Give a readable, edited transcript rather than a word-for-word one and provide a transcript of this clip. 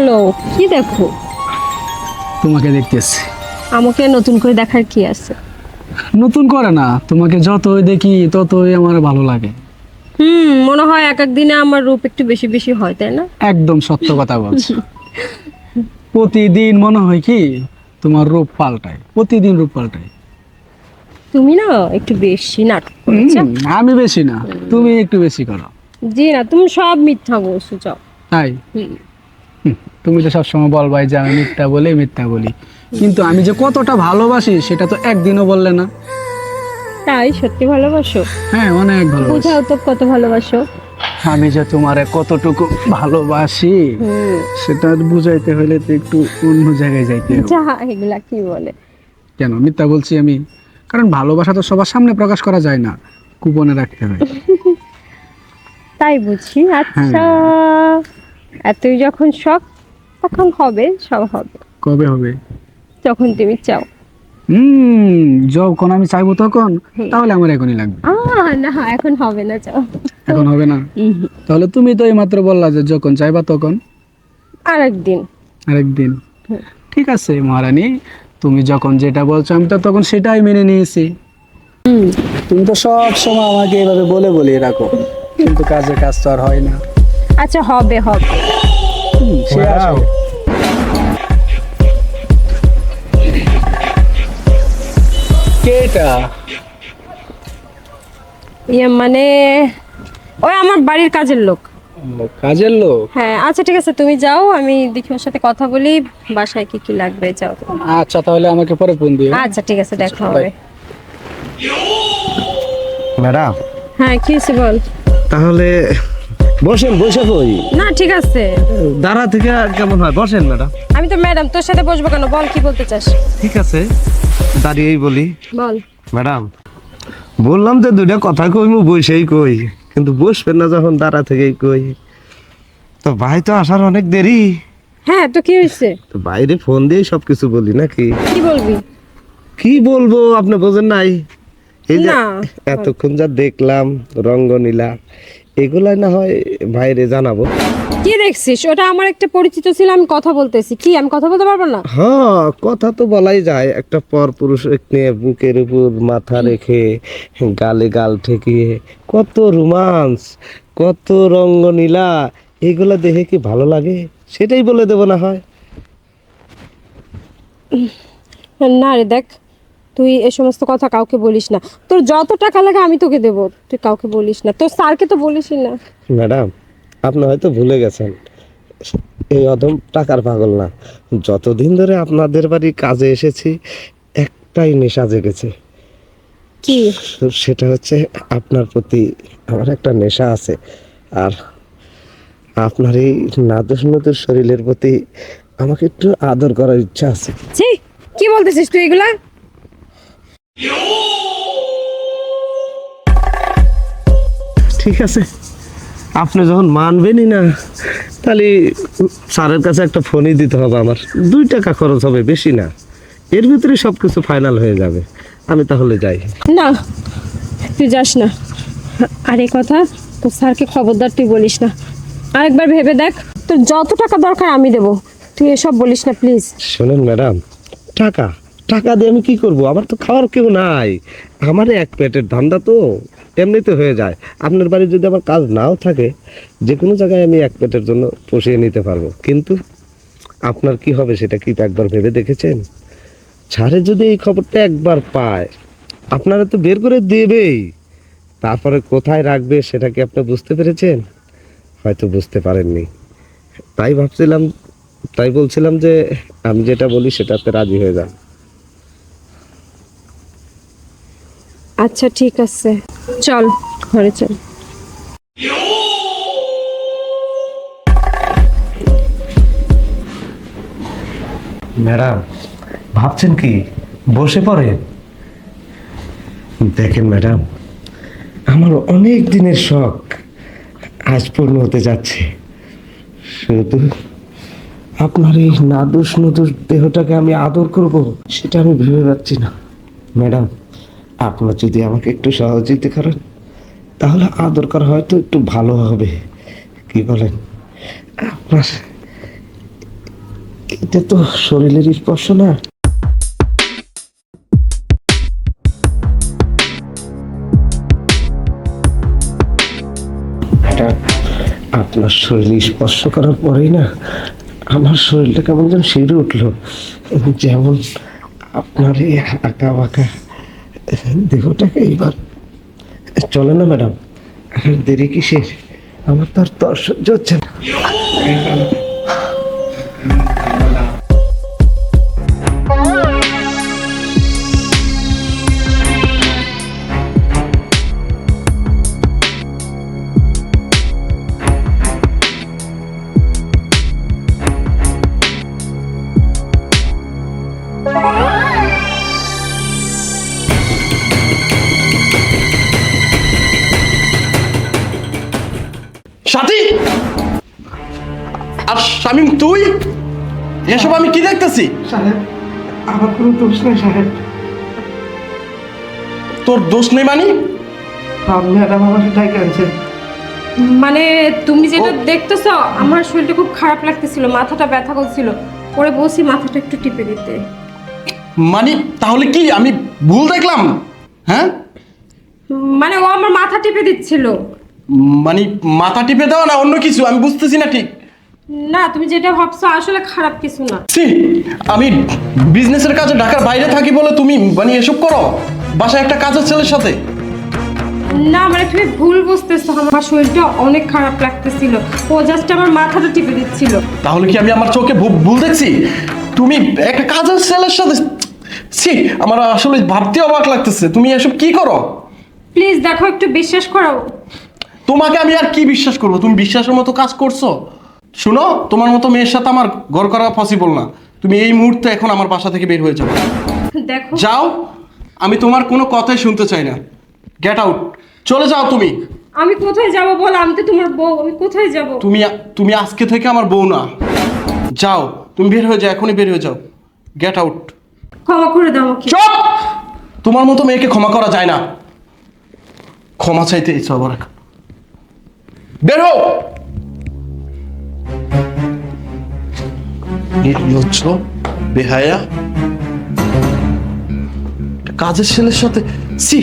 হলো? কি দেখো? তোমাকে দেখতেছি। আমাকে নতুন করে দেখার কি আছে? নতুন করে না, তোমাকে যতই দেখি ততই আমার ভালো লাগে। মনে হয় এক এক দিনে আমার রূপ একটু বেশি বেশি হয়, তাই না? একদম সত্য কথা বলছো। প্রতিদিন মনে হয় কি তোমার রূপ পাল্টায়, প্রতিদিন রূপ পাল্টায়। তুমি না একটু বেশি নাটক করেছো। আমি বেশি না, তুমি একটু বেশি করো। জি না, তুমি সব মিথ্যা বলছো। যাও। তাই? হুম। তুমি তো সবসময় বলবাই যে আমি মিথ্যা বলি মিথ্যা বলি, কিন্তু আমি যে কতটা ভালোবাসি সেটা তো একদিনও বললে না। তাই? সত্যি ভালোবাসো? হ্যাঁ, অনেক ভালোবাসি। বুঝাও তো কত ভালোবাসো। আমি যে তোমারে কতটুকু ভালোবাসি সেটা বুঝাইতে হলে তো একটু অন্য জায়গায় যাইতে হবে। যা, এগুলা কি বলে? কেন মিথ্যা বলছি আমি? কারণ ভালোবাসা তো সবার সামনে প্রকাশ করা যায় না, গোপনে রাখতে হয়। তাই বুঝি। আচ্ছা, হ্যাঁ। এতই যখন শখ, তখন হবে, সব হবে কবে হবে? যখন তুমি চাও। যখন আমি চাইবো তখন? তাহলে আমার এখনই লাগবে। না, এখন হবে না, চাও। এখন হবে না? তাহলে তুমি তো এইমাত্র বললা যে যখন চাইবা তখন। আরেকদিন। আরেকদিন? ঠিক আছে মহারানী, তুমি যখন যেটা বলছো আমি তো তখন সেটাই মেনে নিয়েছি। তুমি তো সব সময় আমাকে এভাবে বলে বলে রাখো, কিন্তু কাজে কাজ তো আর হয় না। আচ্ছা, হবে হবে। সে আসবে। কে এটা? মানে ওই আমার বাড়ির কাজের লোক। কাজের লোক? হ্যাঁ, আচ্ছা ঠিক আছে, তুমি যাও, আমি দেখি ওর সাথে কথা বলি, বাসায় কি কি লাগবে, যাও। আচ্ছা, তাহলে আমাকে পরে ফোন দিও। আচ্ছা ঠিক আছে, দেখা বাই। হবে। ম্যাডাম, হ্যাঁ, কি হয়েছে বল। তাহলে বসেন, বসে কই? না ঠিক আছে, দাঁড়া থেকে কেমন হয়? বসেন ম্যাডাম। আমি তো ম্যাডাম, তোর সাথে বসবো কেন? বল, কি বলতে চাস? ঠিক আছে, দাঁড়িয়েই বলি। বল। ম্যাডাম, বললাম যে দুইটা কথা কইমু, বসেই কই, কিন্তু বসবেন না যখন দাঁড়া থেকেই কই। তো ভাই তো আসার অনেক দেরি। হ্যাঁ, তো কি হয়েছে? তো বাইরে ফোন দিয়ে সবকিছু বলি নাকি? কি বলবি? কি বলবো আপনি বোঝেন নাই? এই যে না। এতক্ষণ যা দেখলাম রঙ্গনীলা, এগুলাই না হয় ভাইরে জানাবো। কি দেখছিস? ওটা আমার একটা পরিচিত ছিল, আমি কথা বলতেছি। কি আমি কথা বলতে পারবো না? হ্যাঁ, কথা তো বলাই যায়। একটা পর পুরুষ নিয়ে বুকের উপর মাথা রেখে গালে গাল ঠেকিয়ে কত রোমান্স, কত রঙ্গনীলা, এগুলা দেখে কি ভালো লাগে? সেটাই বলে দেবো না হয়। না রে, দেখ, তুই এ সমস্ত কথা কাউকে বলিস না। তোর যত টাকা লাগে আমি তোকে দেবো, তুই কাউকে বলিস না, তোর স্যারকে তো বলিসই না। ম্যাডাম, আপনি হয়তো ভুলে গেছেন, এই অদম টাকার পাগল না। যতদিন ধরে আপনাদের বাড়ি কাজে এসেছি, একটাই নেশা জেগেছে। কি? সেটা হচ্ছে আপনার প্রতি আমার একটা নেশা আছে। আর আপনার এই নাদুস নদুর শরীরের প্রতি আমাকে একটু আদর করার ইচ্ছা আছে। ছি, কি বলতেছিস তুই এগুলা? ঠিক আছে, আপনি যখন মানবেনই না, তাহলে স্যারের কাছে একটা ফোনই দিতে হবে। আমার 2 টাকা খরচ হবে, বেশি না। এর ভিতরে সব কিছু ফাইনাল হয়ে যাবে। আমি তাহলে যাই। না, তুই যাস না। আর এই কথা তোর স্যারকে খবরদার তুই বলিস না। আরেকবার ভেবে দেখ, তোর যত টাকা দরকার আমি দেবো, তুই এসব বলিস না প্লিজ। শোনেন ম্যাডাম, টাকা টাকা দিয়ে আমি কি করব? আমার তো খাওয়ার কেউ নাই। আমার এক পেটের ধান্দা তো এমনিতে হয়ে যায়। আপনার বাড়ি যদি আমার কাজ নাও থাকে, যে কোনো জায়গায় আমি এক পেটের জন্য পুষিয়ে নিতে পারবো। কিন্তু আপনার কি হবে সেটা কি একবার ভেবে দেখেছেন? ছাড়ে যদি এই খবরটা একবার পায়, আপনারা তো বের করে দেবেই। তারপরে কোথায় রাখবে সেটা কি আপনি বুঝতে পেরেছেন? হয়তো বুঝতে পারেননি। তাই ভাবছিলাম, তাই বলছিলাম যে আমি যেটা বলি সেটাতে রাজি হয়ে যান। আচ্ছা ঠিক আছে, চল ঘরে চল। ম্যাডাম, ভাবছেন কি? বসে পড়ে। দেখেন ম্যাডাম, আমার অনেক দিনের শখ আজ পূর্ণ হতে যাচ্ছে। শুধু আপনার এই নাদুস নুদুস দেহটাকে আমি আদর করব, সেটা আমি ভেবে পাচ্ছি না। ম্যাডাম, আপনার যদি আমাকে একটু সহযোগিতা করেন, তাহলে আদর করা হয়তো একটু ভালো হবে। কি বলেন? আপনার এটা তো শরীরের স্পর্শ না। এটা আপনার শরীরে স্পর্শ করার পরেই না আমার শরীরটা কেমন যেন শিউরে উঠলো, যেমন আপনার এই আঁকা বাঁকা দেহটাকে এইবার চলে না ম্যাডাম, আর দেরি কিসের? আমার তো আর তর সহ্য হচ্ছে না। সাথী আর শামিম, তুই এসব আমি কি দেখতেছি? সাহেব, আমার কোনো দোষ নেই সাহেব। তোর দোষ নেই মানে? ম্যাডাম আমাকে ডাইকে আনছে। মানে তুমি যেটা ও- দেখতেছো, আমার শরীরটা খুব খারাপ লাগতেছিল, মাথাটা ব্যথা করছিল, পরে বসি মাথাটা একটু টিপে দিতে। মানে তাহলে কি আমি ভুল দেখলাম? হ্যাঁ, মানে ও আমার মাথা টিপে দিচ্ছিল। মানে মাথা টিপে দেওয়া না অন্য কিছু? আমি বুঝতেছি না ঠিক। না, তুমি যেটা ভাবছো আসলে খারাপ কিছু না। ছি, আমি বিজনেসের কাজে ঢাকার বাইরে থাকি বলে তুমি মানে এসব করো বাসায় একটা কাজের ছেলের সাথে? না মানে তুমি ভুল বুঝতেছো, আমার শরীরটা অনেক খারাপ লাগতেছিল, ও জাস্ট আমার মাথাটা টিপে দিচ্ছিল। তাহলে কি আমি আমার চোখে ভুল দেখছি? তুমি একটা কাজের ছেলের সাথে, ছি, আমার আসলে ভাবতে অবাক লাগতেছে। তুমি এসব কি করো? প্লিজ দেখো, একটু বিশ্বাস করো। তোমাকে আমি আর কি বিশ্বাস করবো? তুমি বিশ্বাসের মতো কাজ করছো? শুনো, তোমার মতো মেয়ের সাথে আমার ঘর করা পসিবল না। তুমি এই মুহূর্তে এখন আমার বাসা থেকে বের হয়ে যাও। দেখো, যাও, আমি তোমার কোনো কথাই শুনতে চাই না। গেট আউট, চলে যাও তুমি। আমি কোথায় যাব বল? আমি তো তোমার বউ, আমি কোথায় যাব? তুমি আজকে থেকে আমার বউ না। যাও, তুমি বের হয়ে যাও, এখনই বের হয়ে যাও। Get out. ক্ষমা করে দাও আমাকে। চুপ! তোমার মতো মেয়েকে ক্ষমা করা যায় না। ক্ষমা চাইতে ইচ্ছা আবার। বের হও। নির্লজ্জ, বেহায়া, একটা কাজের ছেলের সাথে, সি।